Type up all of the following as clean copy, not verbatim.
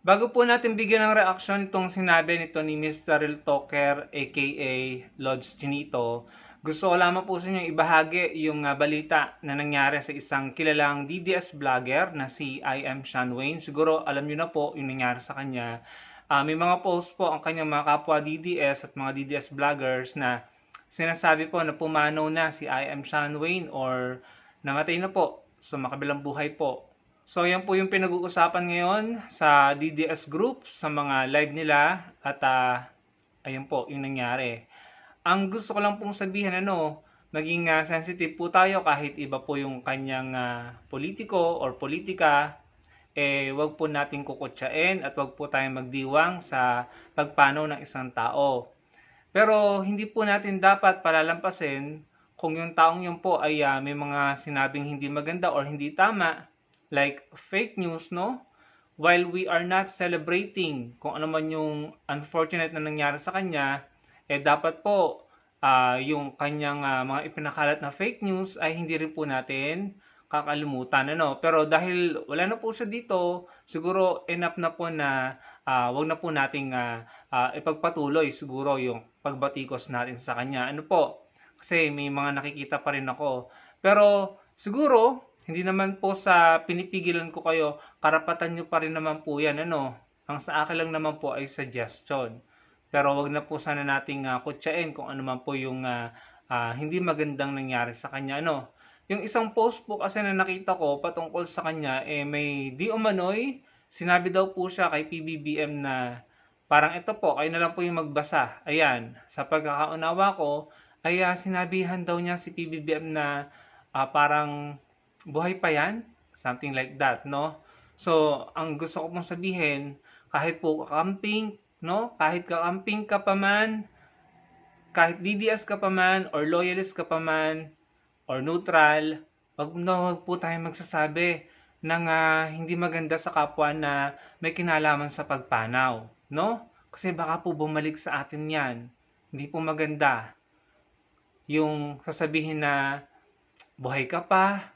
Bago po natin bigyan ng reaksyon itong sinabi nito ni Mr. Real Talker aka Lods Chinito, gusto ko lamang po sa inyo ibahagi yung balita na nangyari sa isang kilalang DDS vlogger na si I am Sean Wayne. Siguro alam niyo na po yung nangyari sa kanya. May mga post po ang kanyang mga kapwa DDS at mga DDS vloggers na sinasabi po na pumanaw na si I am Sean Wayne or namatay na po sa makabilang buhay po. So yan po yung pinag-uusapan ngayon sa DDS group, sa mga live nila at ayun po yung nangyari. Ang gusto ko lang pong sabihin maging sensitive po tayo kahit iba po yung kanyang politiko or politika, wag po nating kukutsain at wag po tayong magdiwang sa pagpanaw ng isang tao. Pero hindi po natin dapat palalampasin kung yung taong yun po ay may mga sinabing hindi maganda or hindi tama, like fake news, no? While we are not celebrating kung ano man yung unfortunate na nangyari sa kanya, dapat po yung kanyang mga ipinakalat na fake news ay hindi rin po natin kakalimutan, Pero dahil wala na po siya dito, siguro enough na po na wag na po nating ipagpatuloy siguro yung pagbatikos natin sa kanya. Kasi may mga nakikita pa rin ako. Pero siguro hindi naman po sa pinipigilan ko kayo, karapatan nyo pa rin naman po yan, Ang sa akin lang naman po ay suggestion. Pero wag na po sana nating kutsain kung ano man po yung hindi magandang nangyari sa kanya, Yung isang post po kasi na nakita ko patungkol sa kanya, may di umano'y, sinabi daw po siya kay PBBM na parang ito po, kayo na lang po yung magbasa. Ayan, sa pagkakaunawa ko, ay sinabihan daw niya si PBBM na parang buhay pa yan? Something like that, no? So, ang gusto ko pong sabihin, kahit po kakamping, no? Kahit kakamping ka pa man, kahit DDS ka pa man, or loyalist ka pa man, or neutral, wag po tayo magsasabi ng hindi maganda sa kapwa na may kinalaman sa pagpanaw, no? Kasi baka po bumalik sa atin yan. Hindi po maganda yung sasabihin na buhay ka pa,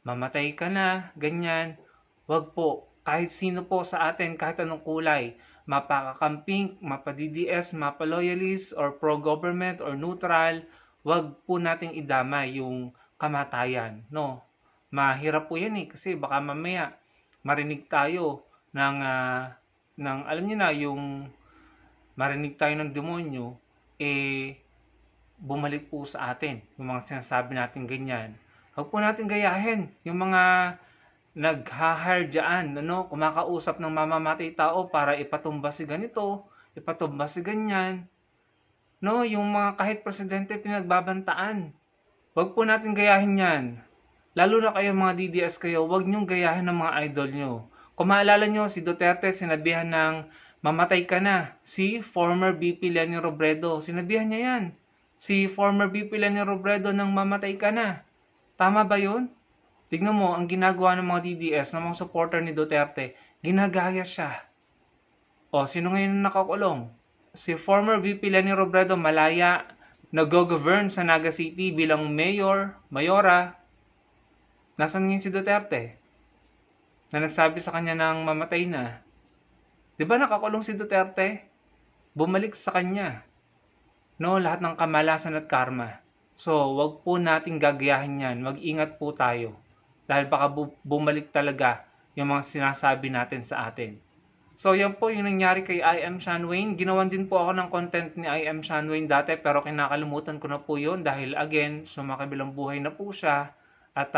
mamatay ka na, ganyan. Wag po. Kahit sino po sa atin, kahit anong kulay, mapakakamping, mapa-DDS, mapa-loyalist, or pro-government, or neutral, wag po nating idamay yung kamatayan, no? Mahirap po yan kasi baka mamaya marinig tayo ng alam niyo na, yung marinig tayo ng demonyo, bumalik po sa atin yung mga sinasabi natin ganyan. Huwag po natin gayahin yung mga nag-hire dyan, kumakausap ng mamamatay tao para ipatumba si ganito, ipatumba si ganyan. No, yung mga kahit presidente pinagbabantaan. Huwag po natin gayahin yan. Lalo na kayo mga DDS kayo, huwag niyong gayahin ng mga idol nyo. Kung maalala nyo, si Duterte sinabihan ng mamatay ka na. Si former VP Leni Robredo, sinabihan niya yan. Si former VP Leni Robredo nang mamatay ka na. Tama ba yun? Tignan mo, ang ginagawa ng mga DDS, ng mga supporter ni Duterte, ginagaya siya. O, sino ngayon nakakulong? Si former VP Leni Robredo, malaya, nag-govern sa Naga City bilang mayor, mayora. Nasaan ngayon si Duterte? Na nagsabi sa kanya ng mamatay na. Di ba nakakulong si Duterte? Bumalik sa kanya. No, lahat ng kamalasan at karma. So, wag po nating gagayahin yan. Mag-ingat po tayo. Dahil baka bumalik talaga yung mga sinasabi natin sa atin. So, yan po yung nangyari kay I am Sean Wayne. Ginawan din po ako ng content ni I am Sean Wayne dati pero kinakalimutan ko na po yun dahil again, sumakabilang buhay na po siya at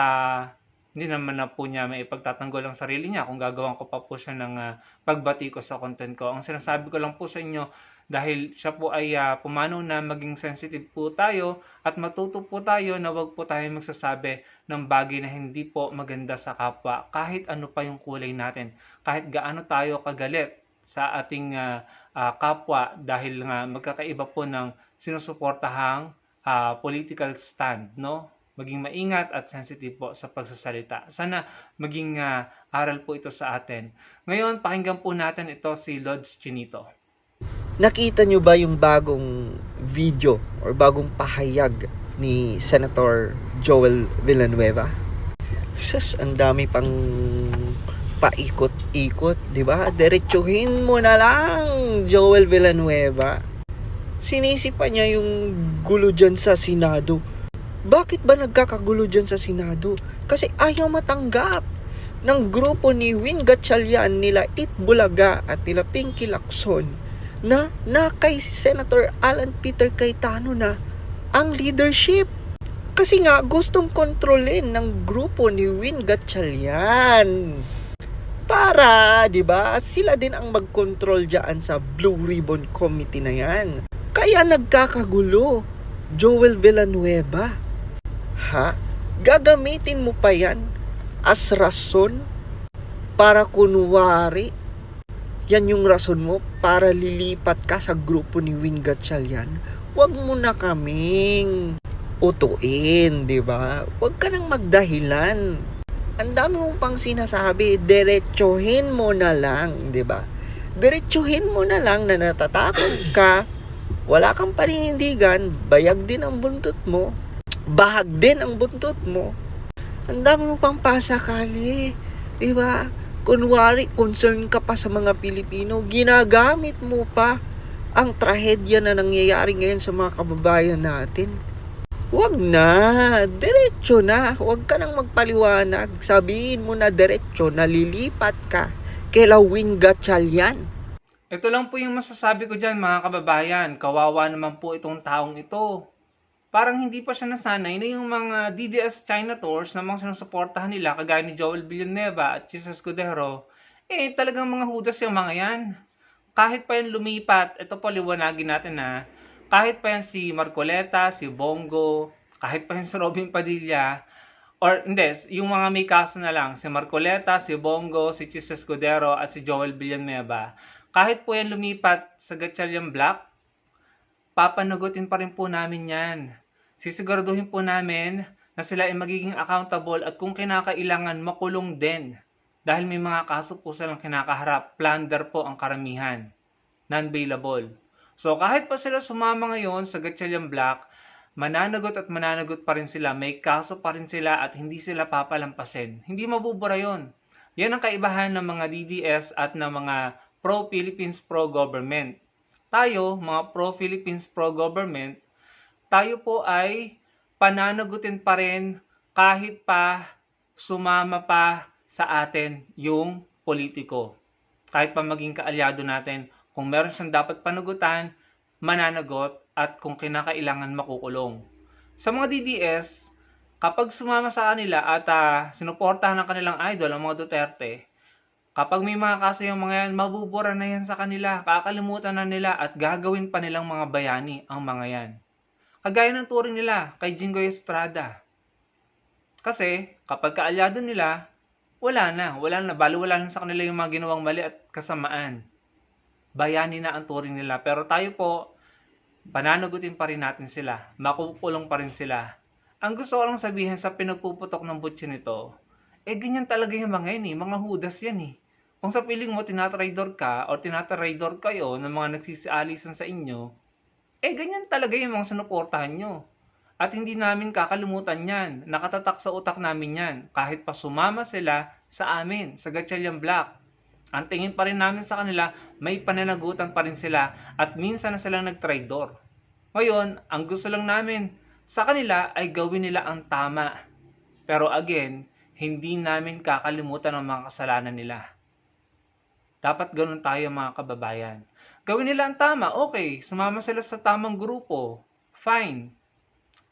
hindi naman na po niya may ipagtatanggol ang sarili niya kung gagawan ko pa po siya ng pagbati ko sa content ko. Ang sinasabi ko lang po sa inyo, dahil siya po ay pumanaw na, maging sensitive po tayo at matuto po tayo na wag po tayo magsasabi ng bagay na hindi po maganda sa kapwa kahit ano pa yung kulay natin, kahit gaano tayo kagalit sa ating kapwa dahil nga magkakaiba po ng sinusuportahang political stand, no? Maging maingat at sensitive po sa pagsasalita. Sana maging aral po ito sa atin. Ngayon, pakinggan po natin ito si Lods Chinito. Nakita nyo ba yung bagong video or bagong pahayag ni Senator Joel Villanueva? Sus, ang dami pang paikot-ikot, di ba? Diretsuhin mo na lang, Joel Villanueva. Sinisipa niya yung gulo dyan sa Senado. Bakit ba nagkakagulo dyan sa Senado? Kasi ayaw matanggap ng grupo ni Win Gatchalian, nila It Bulaga at nila Pinky Lacson na kay Senator Alan Peter Cayetano na ang leadership. Kasi nga gustong kontrolin ng grupo ni Win Gatchalian. Para, di ba, sila din ang mag-control diyan sa Blue Ribbon Committee na yan. Kaya nagkakagulo, Joel Villanueva. Ha? Gagamitin mo pa yan as rason para kunwari yan yung rason mo para lilipat ka sa grupo ni Win Gatchalian? Huwag mo na kaming utuin, di ba? Huwag ka nang magdahilan. Ang dami mong pang sinasabi, diretsuhin mo na lang, di ba? Diretsuhin mo na lang na natatakot ka, wala kang paninindigan, bayag din ang buntot mo, bahag din ang buntot mo. Ang dami mong pang pasakali, di ba? Kunwari, concern ka pa sa mga Pilipino, ginagamit mo pa ang trahedya na nangyayari ngayon sa mga kababayan natin. Huwag na, diretso na. Huwag ka nang magpaliwanag. Sabihin mo na diretso, nalilipat ka kay Win Gatchalian. Ito lang po yung masasabi ko dyan mga kababayan. Kawawa naman po itong taong ito. Parang hindi pa siya nasanay na yung mga DDS China tours na mga sinusuportahan nila kagaya ni Joel Villanueva at Jesus Escudero. Talagang mga hudas yung mga yan. Kahit pa yan lumipat, ito po liwanagin natin na kahit pa yan si Marcoleta, si Bongo, kahit pa yan si Robin Padilla, or hindi, yung mga may kaso na lang, si Marcoleta, si Bongo, si Chis Escudero, at si Joel Villanueva, kahit po yan lumipat sa Gatchalian Block, papanagutin pa rin po namin yan. Sisiguraduhin po namin na sila ay magiging accountable at kung kinakailangan makulong din. Dahil may mga kaso po silang kinakaharap, plunder po ang karamihan, non-bailable. So kahit pa sila sumama ngayon sa Gatchalian Block, mananagot at mananagot pa rin sila, may kaso pa rin sila at hindi sila papalampasin. Hindi mabubura yon. Yan ang kaibahan ng mga DDS at ng mga pro-Philippines pro-government. Tayo, mga pro-Philippines pro-government, tayo po ay pananagutin pa rin kahit pa sumama pa sa atin yung politiko. Kahit pa maging kaalyado natin, kung meron siyang dapat panagutan, mananagot at kung kinakailangan makukulong. Sa mga DDS, kapag sumama sa kanila at sinuportahan ng kanilang idol, ang mga Duterte, kapag may mga kaso yung mga yan, mabubura na yan sa kanila, kakalimutan na nila at gagawin pa nilang mga bayani ang mga yan. Kagaya ng turing nila kay Jinggoy Estrada. Kasi kapag kaalyado nila, wala na, bali wala na sa kanila yung mga ginawang mali at kasamaan. Bayani na ang turing nila. Pero tayo po, pananagutin pa rin natin sila. Makukulong pa rin sila. Ang gusto ko lang sabihin sa pinagpuputok ng butsi nito, ganyan talaga yung mga yan mga hudas yan Kung sa piling mo tinatraidor ka o tinatraidor kayo ng mga nagsisialisan sa inyo, ganyan talaga yung mga sinuportahan nyo. At hindi namin kakalimutan yan. Nakatatak sa utak namin yan. Kahit pa sumama sila sa amin, sa Gatchalian Block. Ang tingin pa rin namin sa kanila, may pananagutan pa rin sila at minsan na silang nagtraidor. Ngayon, ang gusto lang namin sa kanila ay gawin nila ang tama. Pero again, hindi namin kakalimutan ang mga kasalanan nila. Dapat ganun tayo mga kababayan. Gawin nila ang tama, okay, sumama sila sa tamang grupo, fine.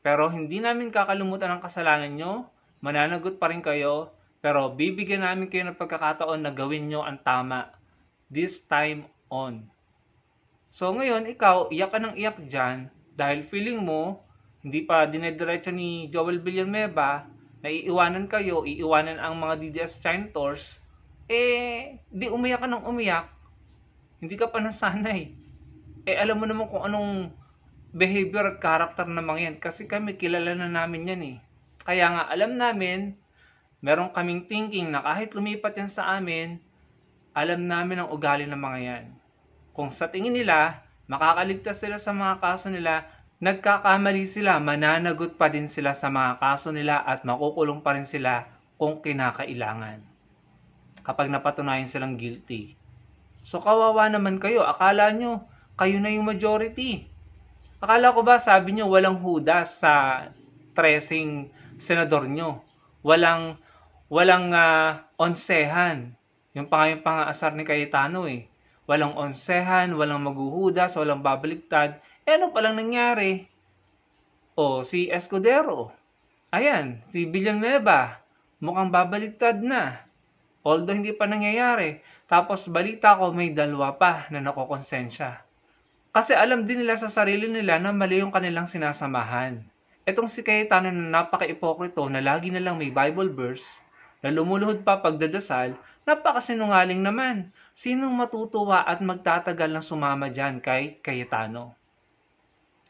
Pero hindi namin kakalimutan ang kasalanan nyo, mananagot pa rin kayo, pero bibigyan namin kayo ng pagkakataon na gawin nyo ang tama. This time on. So ngayon, ikaw, iyak ka ng iyak dyan dahil feeling mo, hindi pa dinediretso ni Joel Villanueva na iiwanan kayo, iiwanan ang mga DDS China tours, di umiyak ka ng umiyak. Hindi ka pa nasanay. Alam mo naman kung anong behavior at character ng mga yan kasi kami kilala na namin yan Kaya nga alam namin, meron kaming thinking na kahit lumipat yan sa amin, alam namin ang ugali ng mga yan. Kung sa tingin nila, makakaligtas sila sa mga kaso nila, nagkakamali sila, mananagot pa din sila sa mga kaso nila at makukulong pa rin sila kung kinakailangan. kapag napatunayan silang guilty. So kawawa naman kayo, akala nyo kayo na yung majority. Akala ko ba sabi nyo walang hudas sa 13 senador nyo? Walang onsehan. Yung pangaasar ni Cayetano eh. Walang onsehan, walang maghuhudas, walang babaliktad. Ano palang nangyari? Si Escudero. Ayan, si Villanueva. Mukhang babaliktad na. Although hindi pa nangyayari. Tapos balita ko may dalawa pa na nakokonsensya. Kasi alam din nila sa sarili nila na mali yung kanilang sinasamahan. Etong si Cayetano na napaka-ipokrito na lagi na lang may Bible verse, na lumuluhod pa pagdadasal, napakasinungaling naman. Sinong matutuwa at magtatagal ng sumama dyan kay Cayetano?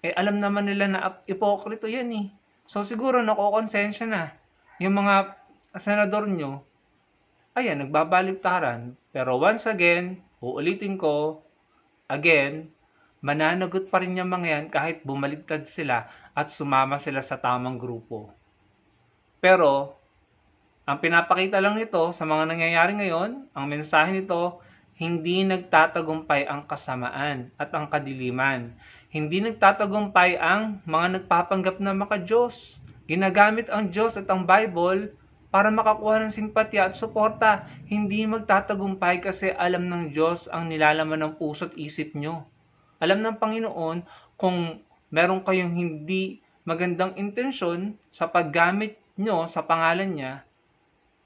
Alam naman nila na ipokrito yan eh. So siguro nakokonsensya na. Yung mga senador nyo, ayan, nagbabaliktaran. Pero once again, uulitin ko, again, mananagot pa rin yung mga yan kahit bumaligtad sila at sumama sila sa tamang grupo. Pero, ang pinapakita lang nito sa mga nangyayari ngayon, ang mensahe nito, hindi nagtatagumpay ang kasamaan at ang kadiliman. Hindi nagtatagumpay ang mga nagpapanggap na maka-Diyos. Ginagamit ang Diyos at ang Bible para makakuha ng simpatya at suporta. Hindi magtatagumpay kasi alam ng Diyos ang nilalaman ng puso at isip nyo. Alam ng Panginoon kung meron kayong hindi magandang intensyon sa paggamit nyo sa pangalan niya,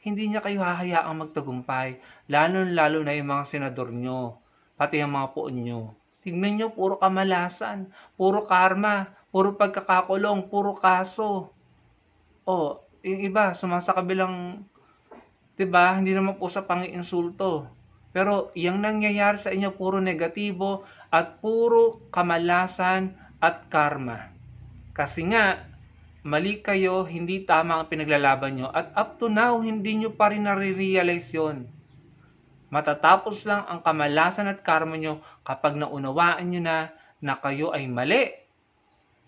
hindi niya kayo hahayaang magtagumpay. Lalo na yung mga senador nyo, pati yung mga puon nyo. Tignan nyo, puro kamalasan, puro karma, puro pagkakakulong, puro kaso. Yung iba, sumasakabilang, diba, hindi naman po sa pang-iinsulto. Pero yung nangyayari sa inyo, puro negatibo at puro kamalasan at karma. Kasi nga, mali kayo, hindi tama ang pinaglalaban nyo. At up to now, hindi nyo pa rin nare-realize yun. Matatapos lang ang kamalasan at karma nyo kapag naunawaan nyo na kayo ay mali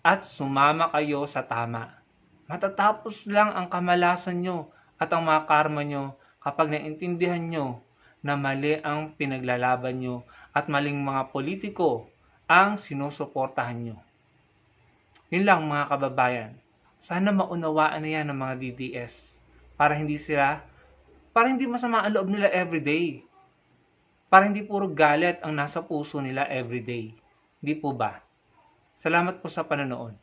at sumama kayo sa tama. Matatapos lang ang kamalasan nyo at ang mga karma nyo kapag naintindihan nyo na mali ang pinaglalaban nyo at maling mga politiko ang sinusuportahan nyo. Yun lang mga kababayan. Sana maunawaan na yan ng mga DDS para hindi masama ang loob nila everyday. Para hindi puro galit ang nasa puso nila everyday. Di po ba? Salamat po sa panonood.